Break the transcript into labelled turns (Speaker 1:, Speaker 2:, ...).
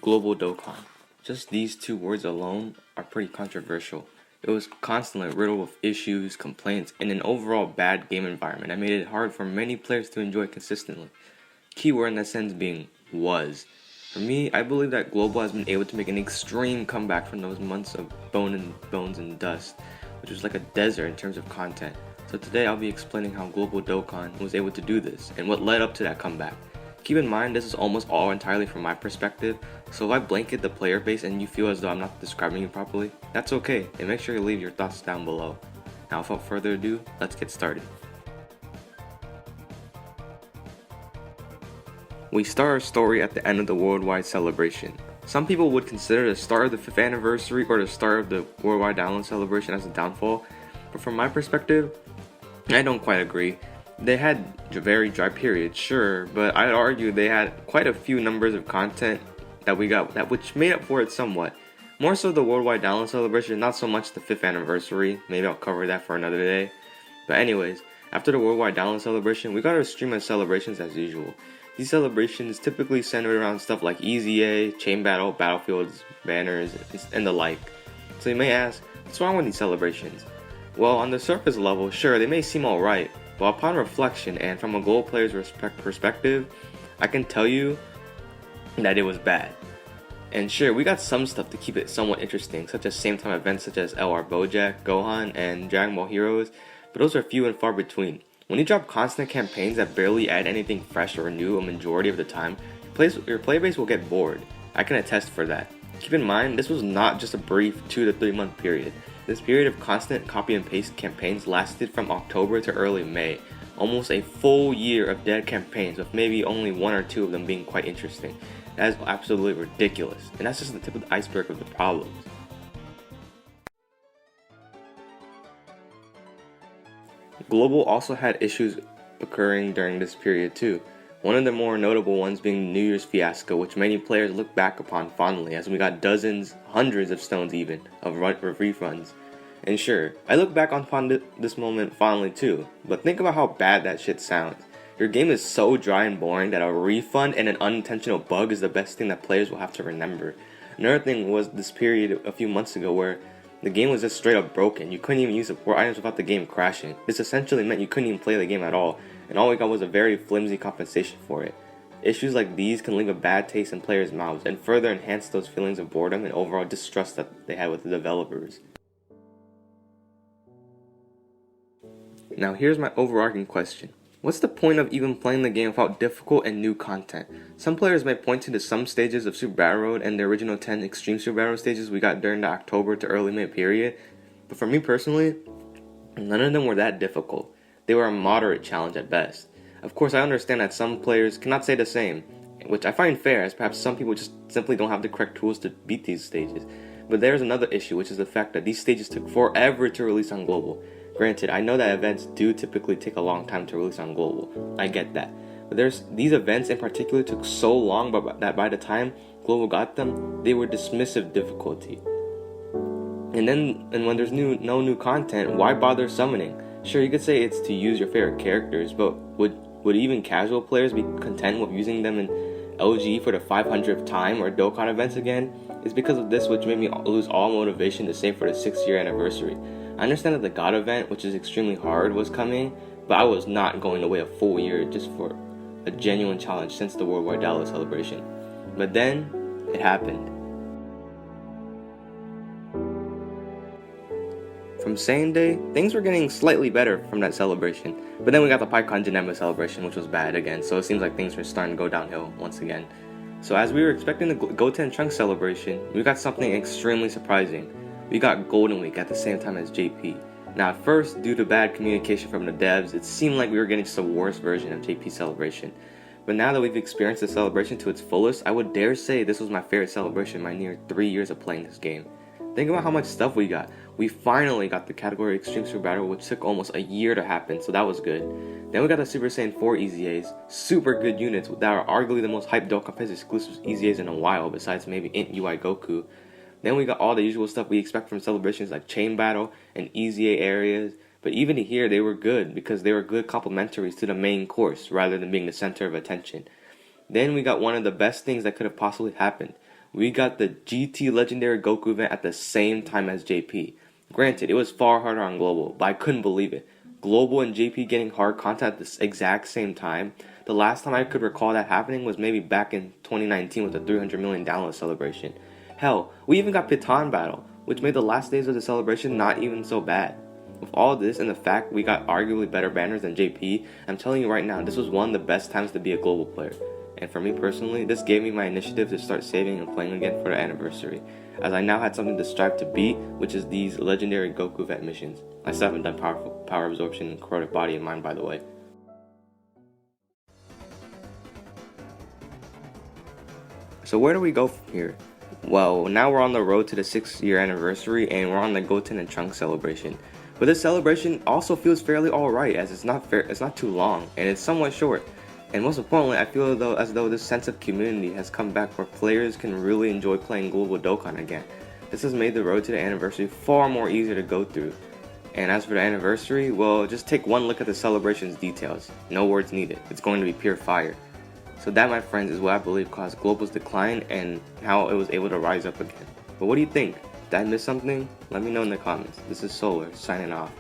Speaker 1: Global Dokkan. Just these two words alone are pretty controversial. It was constantly riddled with issues, complaints, and an overall bad game environment that made it hard for many players to enjoy consistently. Keyword in that sense being was. For me, I believe that Global has been able to make an extreme comeback from those months of bones and dust, which was like a desert in terms of content. So today I'll be explaining how Global Dokkan was able to do this and what led up to that comeback. Keep in mind this is almost all entirely from my perspective, so if I blanket the player base and you feel as though I'm not describing it properly, that's okay, and make sure you leave your thoughts down below. Now without further ado, let's get started. We start our story at the end of the worldwide celebration. Some people would consider the start of the 5th anniversary or the start of the worldwide download celebration as a downfall, but from my perspective, I don't quite agree. They had very dry periods, sure, but I'd argue they had quite a few numbers of content that we got that which made up for it somewhat. More so the worldwide download celebration, not so much the 5th anniversary. Maybe I'll cover that for another day. But anyways, after the worldwide download celebration, we got our stream of celebrations as usual. These celebrations typically centered around stuff like EZA, Chain Battle, Battlefields, banners, and the like. So you may ask, what's wrong with these celebrations? Well, on the surface level, sure, they may seem alright, but upon reflection and from a global player's perspective, I can tell you that it was bad. And sure, we got some stuff to keep it somewhat interesting, such as same time events such as LR Bojack, Gohan, and Dragon Ball Heroes, but those are few and far between. When you drop constant campaigns that barely add anything fresh or new a majority of the time, your player base will get bored. I can attest for that. Keep in mind, this was not just a brief 2 to 3 month period. This period of constant copy and paste campaigns lasted from October to early May, almost a full year of dead campaigns with maybe only 1 or 2 of them being quite interesting. That is absolutely ridiculous, and that's just the tip of the iceberg of the problems. Global also had issues occurring during this period too. One of the more notable ones being the New Year's fiasco, which many players look back upon fondly, as we got dozens, hundreds of stones even, of refunds. And sure, I look back on this moment fondly too, but think about how bad that shit sounds. Your game is so dry and boring that a refund and an unintentional bug is the best thing that players will have to remember. Another thing was this period a few months ago where the game was just straight up broken. You couldn't even use support items without the game crashing. This essentially meant you couldn't even play the game at all, and all we got was a very flimsy compensation for it. Issues like these can leave a bad taste in players' mouths and further enhance those feelings of boredom and overall distrust that they had with the developers. Now here's my overarching question. What's the point of even playing the game without difficult and new content? Some players may point to some stages of Super Battle Road and the original 10 Extreme Super Battle stages we got during the October to early May period, but for me personally, none of them were that difficult. They were a moderate challenge at best. Of course, I understand that some players cannot say the same, which I find fair, as perhaps some people just simply don't have the correct tools to beat these stages. But there's another issue, which is the fact that these stages took forever to release on global. Granted, I know that events do typically take a long time to release on global. I get that. But these events in particular took so long that by the time global got them, they were dismissive difficulty. And when there's no new content, why bother summoning? Sure, you could say it's to use your favorite characters, but would even casual players be content with using them in LG for the 500th time or Dokkan events again? It's because of this which made me lose all motivation to save for the 6th year anniversary. I understand that the God event, which is extremely hard, was coming, but I was not going to wait a full year just for a genuine challenge since the worldwide download celebration. But then, it happened. From same day, things were getting slightly better from that celebration, but then we got the PyCon Janemba celebration, which was bad again, so it seems like things were starting to go downhill once again. So as we were expecting the Goten Trunks celebration, we got something extremely surprising. We got Golden Week at the same time as JP. Now at first, due to bad communication from the devs, it seemed like we were getting just a worse version of JP's celebration. But now that we've experienced the celebration to its fullest, I would dare say this was my favorite celebration in my near 3 years of playing this game. Think about how much stuff we got. We finally got the category Extreme Super Battle, which took almost a year to happen, so that was good. Then we got the Super Saiyan 4 EZAs, super good units that are arguably the most hyped Dokkan Fest exclusive EZAs in a while, besides maybe Int UI Goku. Then we got all the usual stuff we expect from celebrations like Chain Battle and EZA areas, but even here they were good because they were good complementaries to the main course rather than being the center of attention. Then we got one of the best things that could have possibly happened. we got the GT Legendary Goku event at the same time as JP. Granted, it was far harder on Global, but I couldn't believe it. Global and JP getting hard content at the exact same time. The last time I could recall that happening was maybe back in 2019 with the 300 million download celebration. Hell, we even got Piton Battle, which made the last days of the celebration not even so bad. With all this and the fact we got arguably better banners than JP, I'm telling you right now, this was one of the best times to be a Global player. And for me personally, this gave me my initiative to start saving and playing again for the anniversary, as I now had something to strive to beat, which is these legendary Goku event missions. I still haven't done power absorption and corroded body and mind, by the way. So where do we go from here? Well, now we're on the road to the 6th-year anniversary, and we're on the Goten and Trunks celebration. But this celebration also feels fairly alright, as it's not too long, and it's somewhat short. And most importantly, I feel as though this sense of community has come back where players can really enjoy playing Global Dokkan again. This has made the road to the anniversary far more easier to go through. And as for the anniversary, well, just take one look at the celebration's details. No words needed. It's going to be pure fire. So that, my friends, is what I believe caused Global's decline and how it was able to rise up again. But what do you think? Did I miss something? Let me know in the comments. This is Solar, signing off.